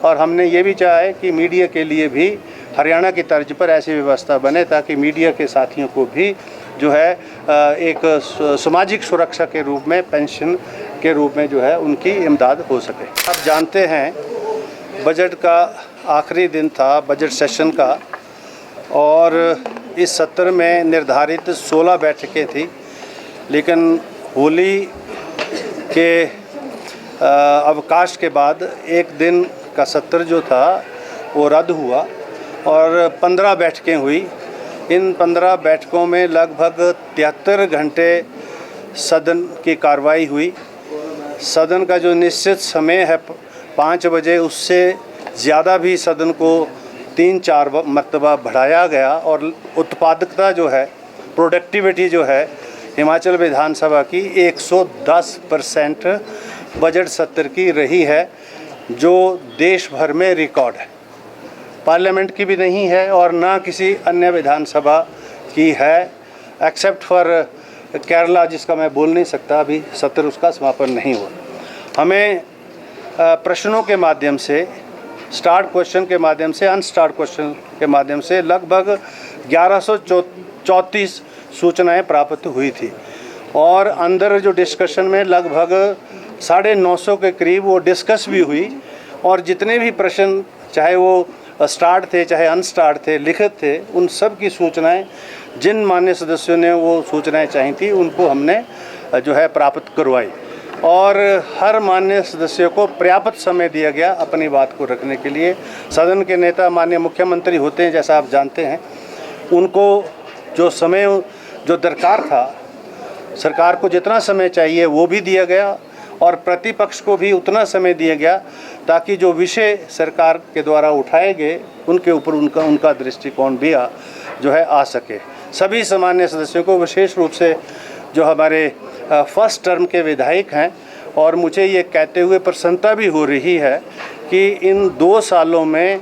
और हमने ये भी चाहा है कि मीडिया के लिए भी हरियाणा की तर्ज पर ऐसी व्यवस्था बने ताकि मीडिया के साथियों को भी जो है एक सामाजिक सुरक्षा के रूप में, पेंशन के रूप में जो है उनकी इमदाद हो सके। आप जानते हैं बजट का आखिरी दिन था बजट सेशन का, और इस सत्र में निर्धारित 16 बैठकें थी, लेकिन होली के अवकाश के बाद एक दिन का सत्र जो था वो रद्द हुआ और 15 बैठकें हुई। इन 15 बैठकों में लगभग 73 घंटे सदन की कार्रवाई हुई। सदन का जो निश्चित समय है 5 बजे, उससे ज़्यादा भी सदन को 3-4 मरतबा बढ़ाया गया और उत्पादकता जो है, प्रोडक्टिविटी जो है हिमाचल विधानसभा की 110% बजट सत्र की रही है, जो देश भर में रिकॉर्ड है। पार्लियामेंट की भी नहीं है और ना किसी अन्य विधानसभा की है, एक्सेप्ट फॉर केरला, जिसका मैं बोल नहीं सकता, अभी सत्र उसका समापन नहीं हुआ। हमें प्रश्नों के माध्यम से, स्टार्ट क्वेश्चन के माध्यम से, अनस्टार्ट क्वेश्चन के माध्यम से लगभग 1134 सूचनाएं प्राप्त हुई थी और अंदर जो डिस्कशन में लगभग 950 के करीब वो डिस्कस भी हुई। और जितने भी प्रश्न, चाहे वो स्टार्ट थे चाहे अनस्टार्ट थे, लिखित थे, उन सब की सूचनाएं, जिन मान्य सदस्यों ने वो सूचनाएं चाही थी उनको हमने जो है प्राप्त करवाई और हर मान्य सदस्य को पर्याप्त समय दिया गया अपनी बात को रखने के लिए। सदन के नेता माननीय मुख्यमंत्री होते हैं, जैसा आप जानते हैं, उनको जो समय जो दरकार था, सरकार को जितना समय चाहिए वो भी दिया गया और प्रतिपक्ष को भी उतना समय दिया गया ताकि जो विषय सरकार के द्वारा उठाए गए उनके ऊपर उनका दृष्टिकोण भी जो है आ सके। सभी सामान्य सदस्यों को, विशेष रूप से जो हमारे फर्स्ट टर्म के विधायक हैं, और मुझे ये कहते हुए प्रसन्नता भी हो रही है कि इन 2 सालों में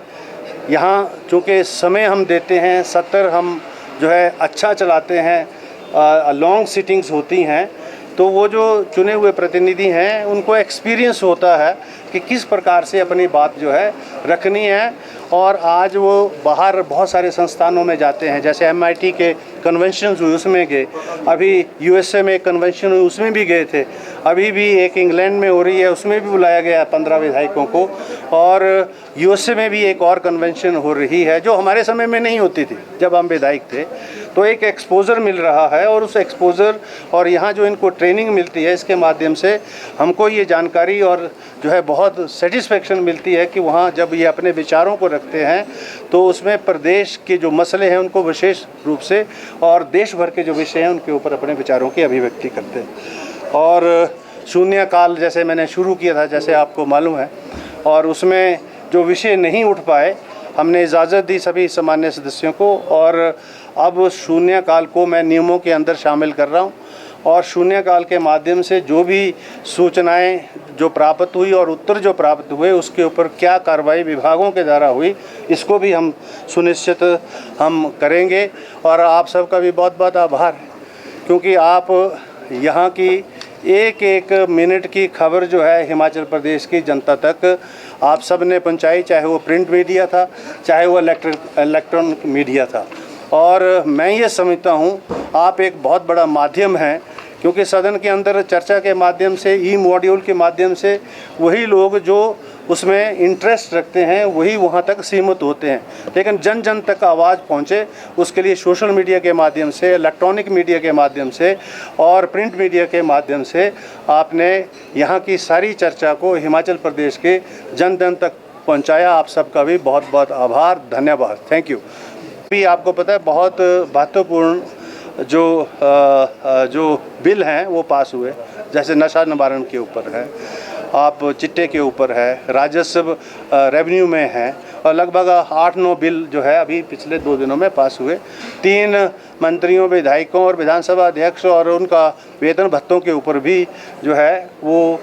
यहाँ चूँकि समय हम देते हैं, सत्र हम जो है अच्छा चलाते हैं, लॉन्ग सिटिंग्स होती हैं, तो वो जो चुने हुए प्रतिनिधि हैं उनको एक्सपीरियंस होता है कि किस प्रकार से अपनी बात जो है रखनी है। और आज वो बाहर बहुत सारे संस्थानों में जाते हैं, जैसे MIT के कन्वेंशन हुए उसमें गए, अभी USA में एक कन्वेंशन हुई उसमें भी गए थे, अभी भी एक इंग्लैंड में हो रही है उसमें भी बुलाया गया 15 विधायकों को, और USA में भी एक और कन्वेंशन हो रही है जो हमारे समय में नहीं होती थी जब हम विधायक थे। तो एक एक्सपोजर मिल रहा है और उस एक्सपोजर और यहाँ जो इनको ट्रेनिंग मिलती है, इसके माध्यम से हमको ये जानकारी और जो है बहुत सेटिस्फेक्शन मिलती है कि वहाँ जब ये अपने विचारों को रखते हैं तो उसमें प्रदेश के जो मसले हैं उनको विशेष रूप से और देश भर के जो विषय हैं उनके ऊपर अपने विचारों की अभिव्यक्ति करते हैं। और शून्यकाल जैसे मैंने शुरू किया था, जैसे आपको मालूम है, और उसमें जो विषय नहीं उठ पाए हमने इजाज़त दी सभी सामान्य सदस्यों को, और अब शून्यकाल को मैं नियमों के अंदर शामिल कर रहा हूँ और शून्यकाल के माध्यम से जो भी सूचनाएं जो प्राप्त हुई और उत्तर जो प्राप्त हुए उसके ऊपर क्या कार्रवाई विभागों के द्वारा हुई, इसको भी हम सुनिश्चित हम करेंगे। और आप सबका भी बहुत बहुत आभार है, क्योंकि आप यहाँ की एक मिनट की खबर जो है हिमाचल प्रदेश की जनता तक आप सब ने पहुँचाई, चाहे वो प्रिंट मीडिया था चाहे वो इलेक्ट्रॉनिक मीडिया था। और मैं ये समझता हूँ आप एक बहुत बड़ा माध्यम हैं, क्योंकि सदन के अंदर चर्चा के माध्यम से, ई मॉड्यूल के माध्यम से वही लोग जो उसमें इंटरेस्ट रखते हैं वही वहाँ तक सीमित होते हैं, लेकिन जन जन तक आवाज़ पहुँचे उसके लिए सोशल मीडिया के माध्यम से, इलेक्ट्रॉनिक मीडिया के माध्यम से और प्रिंट मीडिया के माध्यम से आपने यहाँ की सारी चर्चा को हिमाचल प्रदेश के जन जन तक पहुँचाया। आप सबका भी बहुत बहुत आभार, धन्यवाद, थैंक यू। भी आपको पता है बहुत महत्वपूर्ण जो बिल हैं वो पास हुए, जैसे नशा निवारण के ऊपर है, आप चिट्टे के ऊपर है, राजस्व रेवेन्यू में है, और लगभग 8-9 बिल जो है अभी पिछले 2 दिनों में पास हुए। 3 मंत्रियों, विधायकों और विधानसभा अध्यक्ष और उनका वेतन भत्तों के ऊपर भी जो है वो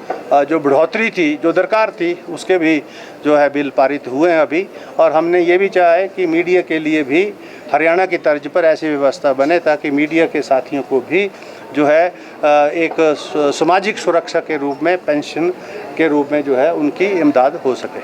जो बढ़ोतरी थी, जो दरकार थी, उसके भी जो है बिल पारित हुए हैं अभी। और हमने ये भी चाहा है कि मीडिया के लिए भी हरियाणा की तर्ज पर ऐसी व्यवस्था बने ताकि मीडिया के साथियों को भी जो है एक सामाजिक सुरक्षा के रूप में, पेंशन के रूप में जो है उनकी इमदाद हो सके।